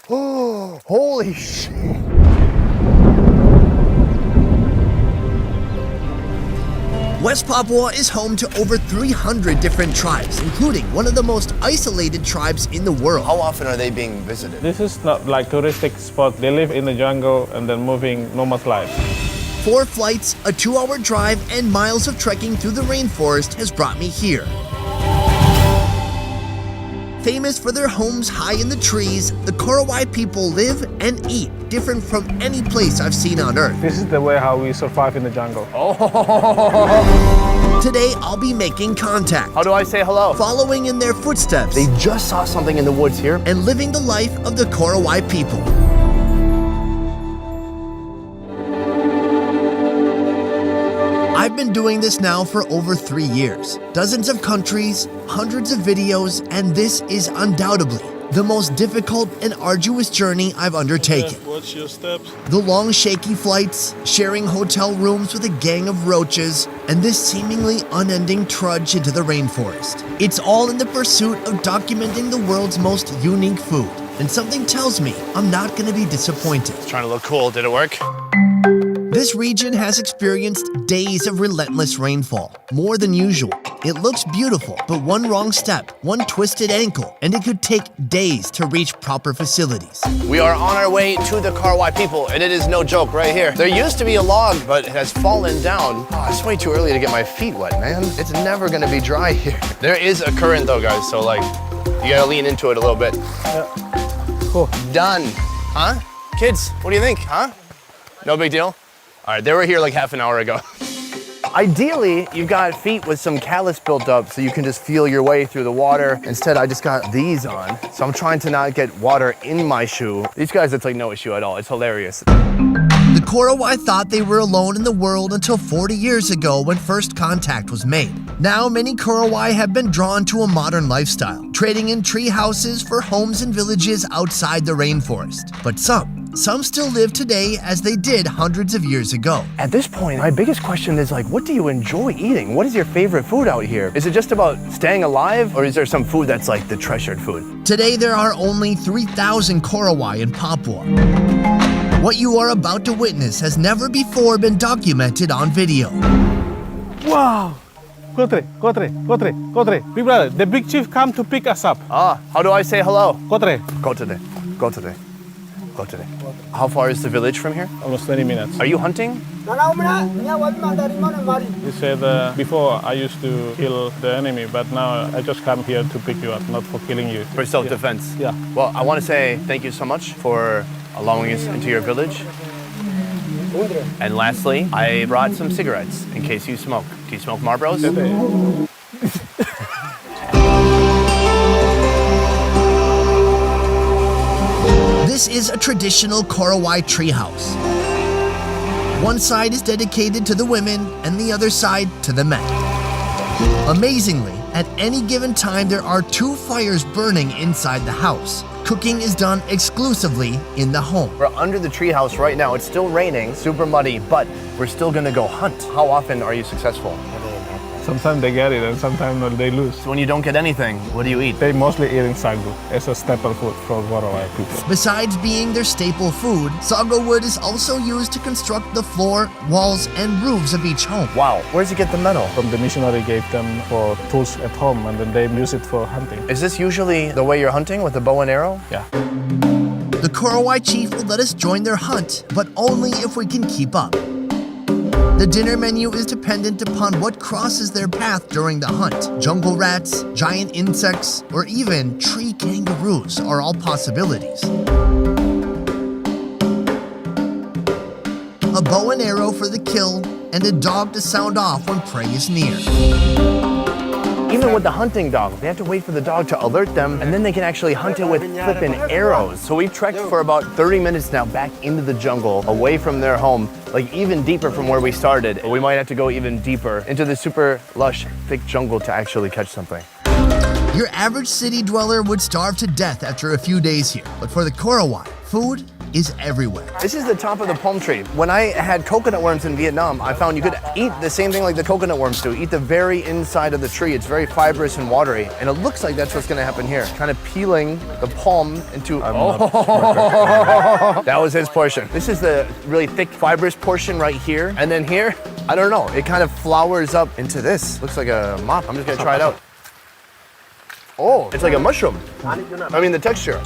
Oh, holy shit. West Papua is home to over 300 different tribes, including one of the most isolated tribes in the world. How often are they being visited? This is not like touristic spot. They live in the jungle and then moving nomad life. 4 flights, a 2-hour drive, and miles of trekking through the rainforest has brought me here. Famous for their homes high in the trees, the Korowai people live and eat different from any place I've seen on Earth. This is the way how we survive in the jungle. Today, I'll be making contact, How do I say hello? following in their footsteps, They just saw something in the woods here. and living the life of the Korowai people. I've been doing this now for over 3 years. Dozens of countries, hundreds of videos, and this is undoubtedly the most difficult and arduous journey I've undertaken. Watch your steps. The long, shaky flights, sharing hotel rooms with a gang of roaches, and this seemingly unending trudge into the rainforest. It's all in the pursuit of documenting the world's most unique food. And something tells me I'm not going to be disappointed. Trying to look cool. Did it work? This region has experienced days of relentless rainfall, more than usual. It looks beautiful, but one wrong step, one twisted ankle, and it could take days to reach proper facilities. We are on our way to the Korowai people, and it is no joke right here. There used to be a log, but it has fallen down. Oh, it's way too early to get my feet wet, man. It's never gonna be dry here. There is a current though, guys, so like, you gotta lean into it a little bit. Cool. Done. Huh? Kids, what do you think, huh? No big deal? All right, they were here like half an hour ago. Ideally, you've got feet with some callus built up so you can just feel your way through the water. Instead, I just got these on. So I'm trying to not get water in my shoe. These guys, it's like no issue at all. It's hilarious. The Korowai thought they were alone in the world until 40 years ago when first contact was made. Now, many Korowai have been drawn to a modern lifestyle, trading in tree houses for homes and villages outside the rainforest. But some still live today as they did hundreds of years ago. At this point, my biggest question is like, what do you enjoy eating? What is your favorite food out here? Is it just about staying alive, or is there some food that's like the treasured food? Today, there are only 3,000 Korowai in Papua. What you are about to witness has never before been documented on video. Wow. Kotre. Big brother, the big chief come to pick us up. Ah, how do I say hello? Kotre. Go today. Go today. Go today. How far is the village from here? Almost 20 minutes. Are you hunting? He said before I used to kill the enemy, but now I just come here to pick you up, not for killing you. For self-defense? Yeah. Well, I want to say thank you so much for allowing us into your village. And lastly, I brought some cigarettes in case you smoke. Do you smoke Marlboros? This is a traditional Korowai treehouse. One side is dedicated to the women and the other side to the men. Amazingly, at any given time there are 2 fires burning inside the house. Cooking is done exclusively in the home. We're under the treehouse right now. It's still raining, super muddy, but we're still gonna go hunt. How often are you successful? Sometimes they get it and sometimes they lose. So when you don't get anything, what do you eat? They mostly eating sagu. It's a staple food for Korowai people. Besides being their staple food, sago wood is also used to construct the floor, walls, and roofs of each home. Wow, where does it get the metal? From the missionary gave them for tools at home and then they use it for hunting. Is this usually the way you're hunting, with a bow and arrow? Yeah. The Korowai chief will let us join their hunt, but only if we can keep up. The dinner menu is dependent upon what crosses their path during the hunt. Jungle rats, giant insects, or even tree kangaroos are all possibilities. A bow and arrow for the kill, and a dog to sound off when prey is near. Even with the hunting dog, they have to wait for the dog to alert them, and then they can actually hunt it with flippin' arrows. So we've trekked for about 30 minutes now back into the jungle, away from their home, like even deeper from where we started. We might have to go even deeper into the super lush, thick jungle to actually catch something. Your average city dweller would starve to death after a few days here, but for the Korowai, food is everywhere. This is the top of the palm tree. When I had coconut worms in Vietnam, I found you could eat the same thing like the coconut worms do. Eat the very inside of the tree. It's very fibrous and watery. And it looks like that's what's gonna happen here. Kind of peeling the palm into... That was his portion. This is the really thick, fibrous portion right here. And then here, I don't know, it kind of flowers up into this. Looks like a mop. I'm just gonna try it out. Oh, it's like a mushroom. I mean, the texture.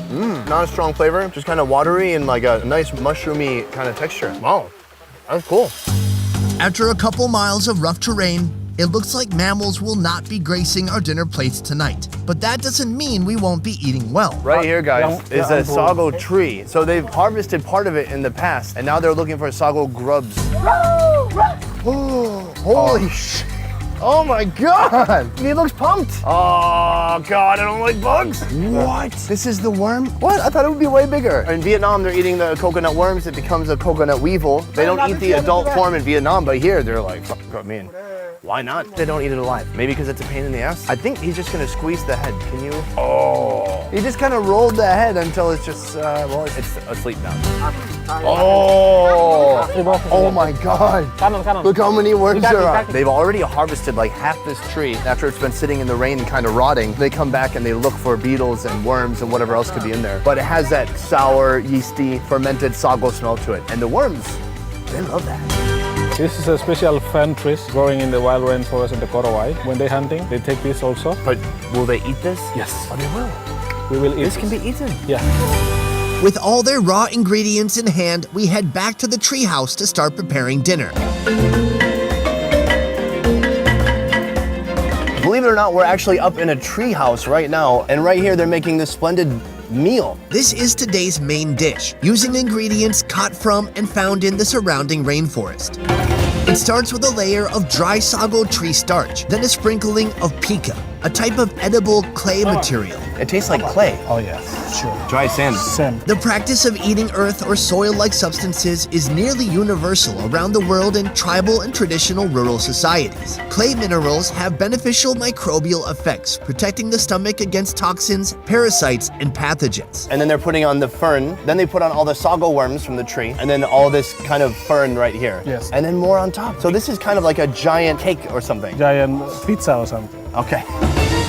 Not a strong flavor, just kind of watery and like a nice mushroomy kind of texture. Wow, that's cool. After a couple miles of rough terrain, it looks like mammals will not be gracing our dinner plates tonight. But that doesn't mean we won't be eating well. Right here, guys, is a sago tree. So they've harvested part of it in the past, and now they're looking for sago grubs. Oh, holy shit. Oh my God! He looks pumped. Oh God, I don't like bugs. What? This is the worm? What? I thought it would be way bigger. In Vietnam, they're eating the coconut worms. It becomes a coconut weevil. They don't eat the adult form in Vietnam, but here they're like, fuck, I mean, why not? They don't eat it alive. Maybe because it's a pain in the ass. I think he's just gonna squeeze the head. Can you? Oh. He just kind of rolled the head until it's just, well, it's asleep now. Oh. Oh my God. Look how many worms there are. They've already harvested like half this tree after it's been sitting in the rain and kind of rotting. They come back and they look for beetles and worms and whatever else could be in there. But it has that sour, yeasty, fermented sago smell to it. And the worms, they love that. This is a special fern tree growing in the wild rainforest in the Korowai. When they're hunting, they take this also. But will they eat this? Yes. Oh, they will. We will eat This can be eaten. Yeah. With all their raw ingredients in hand, we head back to the treehouse to start preparing dinner. Believe it or not, we're actually up in a treehouse right now, and right here they're making this splendid meal. This is today's main dish, using ingredients caught from and found in the surrounding rainforest. It starts with a layer of dry sago tree starch, then a sprinkling of pica, a type of edible clay material. It tastes like clay. Oh yeah, sure. Dry sand. Same. The practice of eating earth or soil-like substances is nearly universal around the world in tribal and traditional rural societies. Clay minerals have beneficial microbial effects, protecting the stomach against toxins, parasites, and pathogens. And then they're putting on the fern. Then they put on all the sago worms from the tree. And then all this kind of fern right here. Yes. And then more on top. So this is kind of like a giant cake or something. Giant pizza or something. Okay.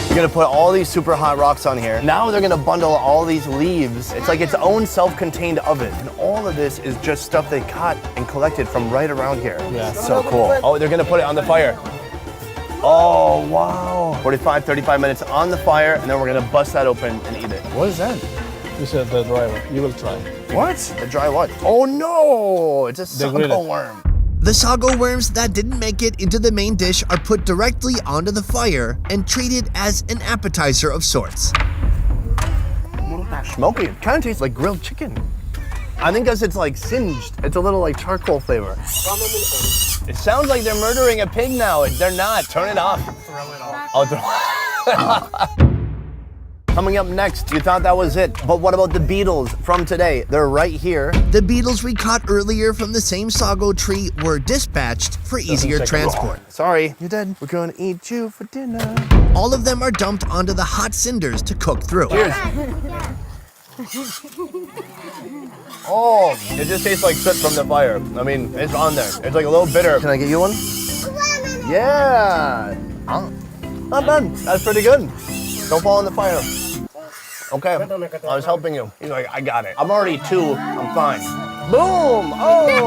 You're gonna put all these super hot rocks on here. Now they're gonna bundle all these leaves. It's like its own self-contained oven. And all of this is just stuff they caught and collected from right around here. Yeah. So cool. Oh, they're gonna put it on the fire. Oh, wow. 45, 35 minutes on the fire, and then we're gonna bust that open and eat it. What is that? This is the dry one. You will try. What? The dry what? Oh no, it's a sago grilled. worm. The sago worms that didn't make it into the main dish are put directly onto the fire and treated as an appetizer of sorts. Smoky. It kind of tastes like grilled chicken. I think because it's like singed. It's a little like charcoal flavor. It sounds like they're murdering a pig now. They're not. Turn it off. Throw it off. Oh, Coming up next, you thought that was it, but what about the beetles from today? They're right here. The beetles we caught earlier from the same sago tree were dispatched for easier transport. Sorry, you're dead. We're gonna eat you for dinner. All of them are dumped onto the hot cinders to cook through. Cheers. Oh, it just tastes like soot from the fire. I mean, it's on there. It's like a little bitter. Can I get you one? Yeah. Not bad. That's pretty good. Don't fall in the fire. Okay, I was helping you. He's like, I got it. I'm already 2, I'm fine. Boom! Oh!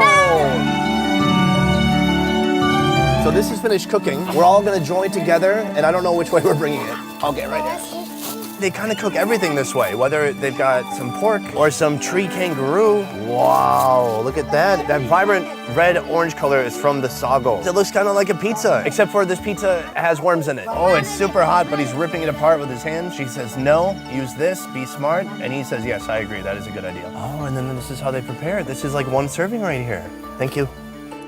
So this is finished cooking. We're all gonna join together, and I don't know which way we're bringing it. Okay, right there. They kind of cook everything this way, whether they've got some pork or some tree kangaroo. Wow, look at that. That vibrant red-orange color is from the sago. It looks kind of like a pizza, except for this pizza has worms in it. Oh, it's super hot, but he's ripping it apart with his hands. She says, no, use this, be smart. And he says, yes, I agree, that is a good idea. Oh, and then this is how they prepare it. This is like one serving right here. Thank you.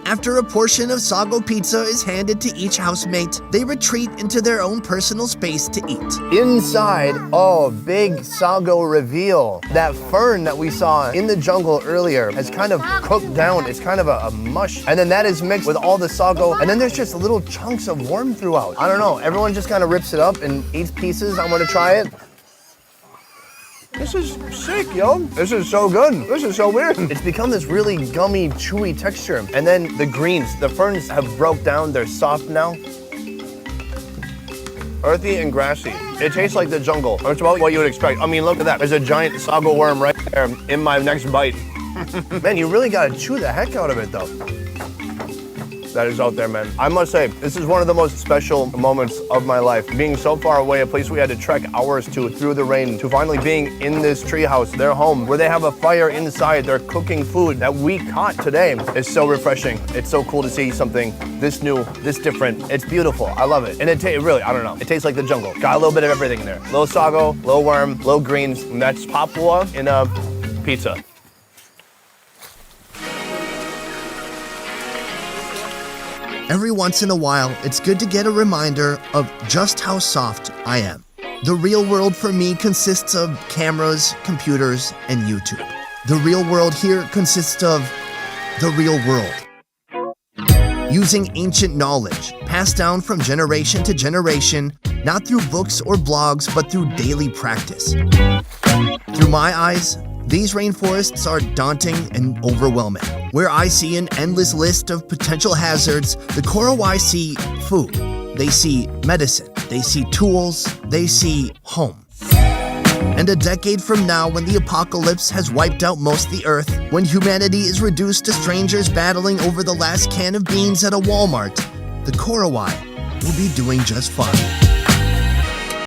After a portion of sago pizza is handed to each housemate, they retreat into their own personal space to eat. Inside, oh, big sago reveal. That fern that we saw in the jungle earlier has kind of cooked down. It's kind of a mush. And then that is mixed with all the sago. And then there's just little chunks of worm throughout. I don't know. Everyone just kind of rips it up and eats pieces. I'm gonna try it. This is sick, yo. This is so good. This is so weird. It's become this really gummy, chewy texture. And then the greens, the ferns have broke down. They're soft now. Earthy and grassy. It tastes like the jungle. It's about what you would expect. I mean, look at that. There's a giant sago worm right there in my next bite. Man, you really gotta chew the heck out of it, though. That is out there, man. I must say, this is one of the most special moments of my life. Being so far away, a place we had to trek hours to through the rain, to finally being in this treehouse, their home, where they have a fire inside. They're cooking food that we caught today. It's so refreshing. It's so cool to see something this new, this different. It's beautiful. I love it. And it really, I don't know. It tastes like the jungle. Got a little bit of everything in there. Little sago, little worm, little greens. And that's Papua in a pizza. Every once in a while, it's good to get a reminder of just how soft I am. The real world for me consists of cameras, computers, and YouTube. The real world here consists of the real world. Using ancient knowledge, passed down from generation to generation, not through books or blogs, but through daily practice. Through my eyes, these rainforests are daunting and overwhelming. Where I see an endless list of potential hazards, the Korowai see food. They see medicine. They see tools. They see home. And a decade from now, when the apocalypse has wiped out most of the earth, when humanity is reduced to strangers battling over the last can of beans at a Walmart, the Korowai will be doing just fine.